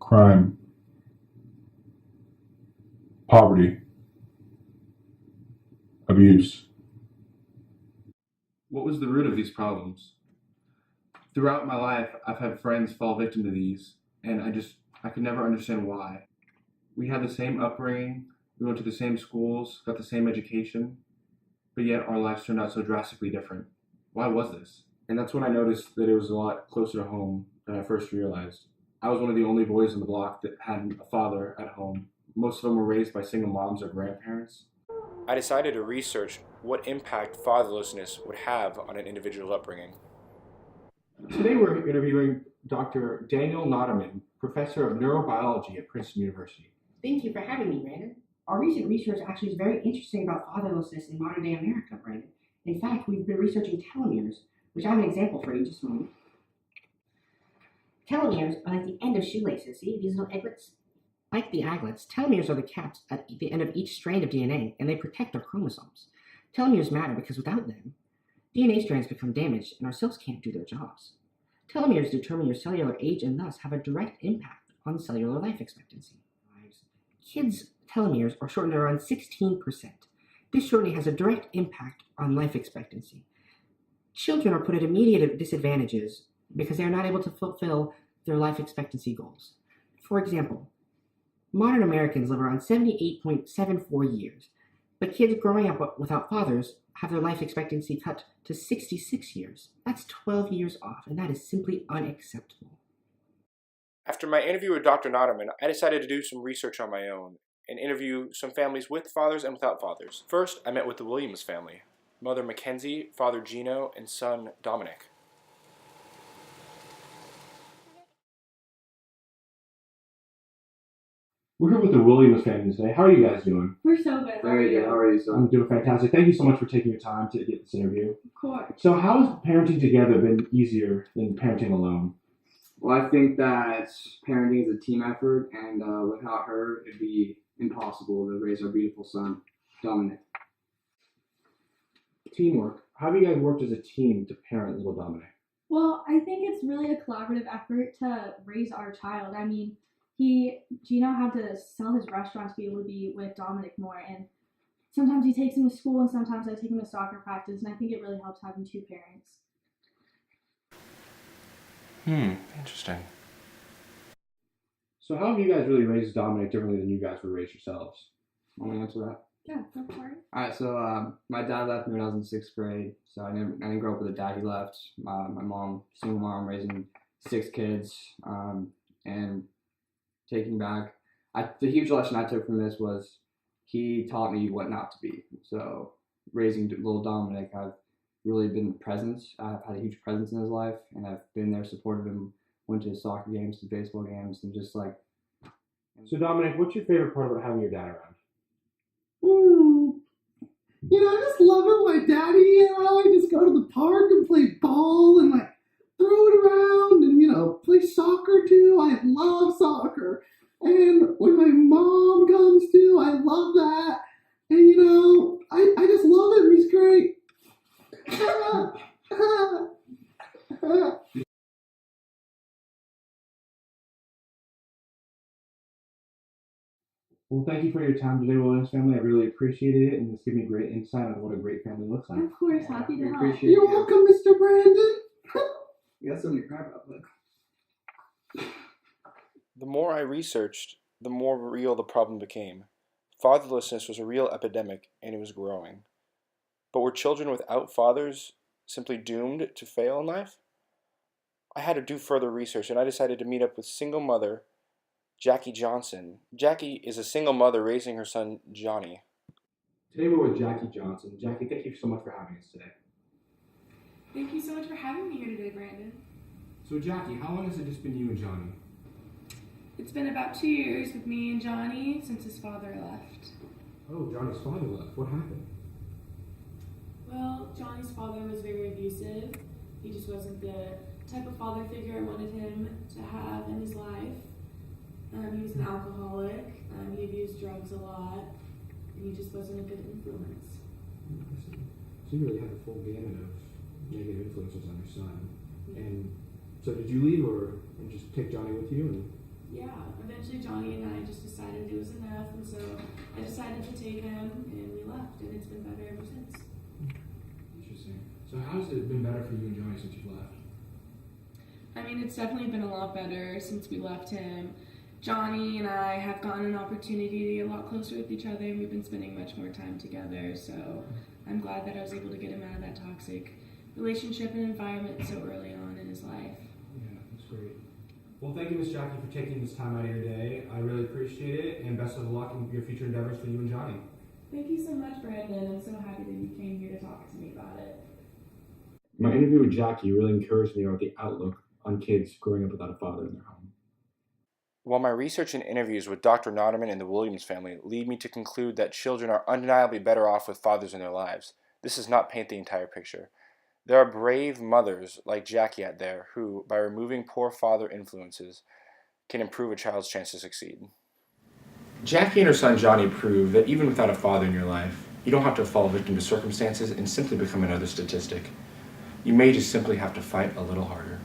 crime, poverty, abuse. What was the root of these problems? Throughout my life, I've had friends fall victim to these, and I could never understand why. We had the same upbringing, we went to the same schools, got the same education, but yet our lives turned out so drastically different. Why was this? And that's when I noticed that it was a lot closer to home than I first realized. I was one of the only boys on the block that had a father at home. Most of them were raised by single moms or grandparents. I decided to research what impact fatherlessness would have on an individual's upbringing. Today we're interviewing Dr. Daniel Noterman, professor of neurobiology at Princeton University. Thank you for having me, Brandon. Our recent research actually is very interesting about fatherlessness in modern-day America, Brandon. In fact, we've been researching telomeres, which I have an example for you just a moment. Telomeres are like the end of shoelaces. See these little eglets? Like the aglets, telomeres are the caps at the end of each strand of DNA, and they protect our chromosomes. Telomeres matter because without them, DNA strands become damaged and our cells can't do their jobs. Telomeres determine your cellular age and thus have a direct impact on cellular life expectancy. Kids' telomeres are shortened around 16%. This shortening has a direct impact on life expectancy. Children are put at immediate disadvantages because they are not able to fulfill their life expectancy goals. For example, modern Americans live around 78.74 years, but kids growing up without fathers have their life expectancy cut to 66 years. That's 12 years off, and that is simply unacceptable. After my interview with Dr. Noterman, I decided to do some research on my own and interview some families with fathers and without fathers. First, I met with the Williams family, mother Mackenzie, father Gino, and son Dominic. We're here with the Williams family today. How are you guys doing? We're so good. Very good. How are you, son? I'm doing fantastic. Thank you so much for taking your time to get this interview. Of course. So how has parenting together been easier than parenting alone? Well, I think that parenting is a team effort, and without her, it'd be impossible to raise our beautiful son, Dominic. Teamwork. How have you guys worked as a team to parent little Dominic? Well, I think it's really a collaborative effort to raise our child. I mean, Gino had to sell his restaurant to be able to be with Dominic more, and sometimes he takes him to school, and sometimes I take him to soccer practice, and I think it really helps having two parents. Interesting. So how have you guys really raised Dominic differently than you guys were raised yourselves? Want to answer that? Yeah, go for it. All right. So my dad left me when I was in sixth grade, so I didn't grow up with a dad. He left. My mom, single mom, raising 6 kids, and taking back. The huge lesson I took from this was he taught me what not to be. So raising little Dominic, I've really been present. I've had a huge presence in his life, and I've been there, supported him, went to his soccer games, to baseball games, and just like. So Dominic, what's your favorite part about having your dad around? I just love it. My daddy and I just go to the park and play ball and like throw it around and play soccer too. I love soccer. And when my mom comes too, I love that. And I just love it. He's great. Well, thank you for your time today, Williams family. I really appreciated it, and it's given me great insight on what a great family looks like. Of course, happy to help. Appreciate You're welcome, Mr. Brandon. You got something to cry about, but. The more I researched, the more real the problem became. Fatherlessness was a real epidemic, and it was growing. But were children without fathers simply doomed to fail in life? I had to do further research, and I decided to meet up with single mother Jackie Johnson. Jackie is a single mother raising her son, Johnny. Today we're with Jackie Johnson. Jackie, thank you so much for having us today. Thank you so much for having me here today, Brandon. So Jackie, how long has it just been you and Johnny? It's been about 2 years with me and Johnny since his father left. Oh, Johnny's father left. What happened? Well, Johnny's father was very abusive. He just wasn't the type of father figure I wanted him to have in his life. He was an alcoholic, he abused drugs a lot, and he just wasn't a good influence. So you really had a full gamut of negative influences on your son. And so did you leave or just take Johnny with you? yeah, eventually Johnny and I just decided it was enough, and so I decided to take him, and we left, and it's been better ever since. Interesting. So how's it been better for you and Johnny since you've left? I mean, it's definitely been a lot better since we left him. Johnny and I have gotten an opportunity to get a lot closer with each other, and we've been spending much more time together, so I'm glad that I was able to get him out of that toxic relationship and environment so early on in his life. Yeah, that's great. Well, thank you, Miss Jackie, for taking this time out of your day. I really appreciate it, and best of luck in your future endeavors for you and Johnny. Thank you so much, Brandon. I'm so happy that you came here to talk to me about it. My interview with Jackie really encouraged me about the outlook on kids growing up without a father in their home. While my research and interviews with Dr. Noderman and the Williams family lead me to conclude that children are undeniably better off with fathers in their lives, this does not paint the entire picture. There are brave mothers like Jackie out there who, by removing poor father influences, can improve a child's chance to succeed. Jackie and her son Johnny prove that even without a father in your life, you don't have to fall victim to circumstances and simply become another statistic. You may just simply have to fight a little harder.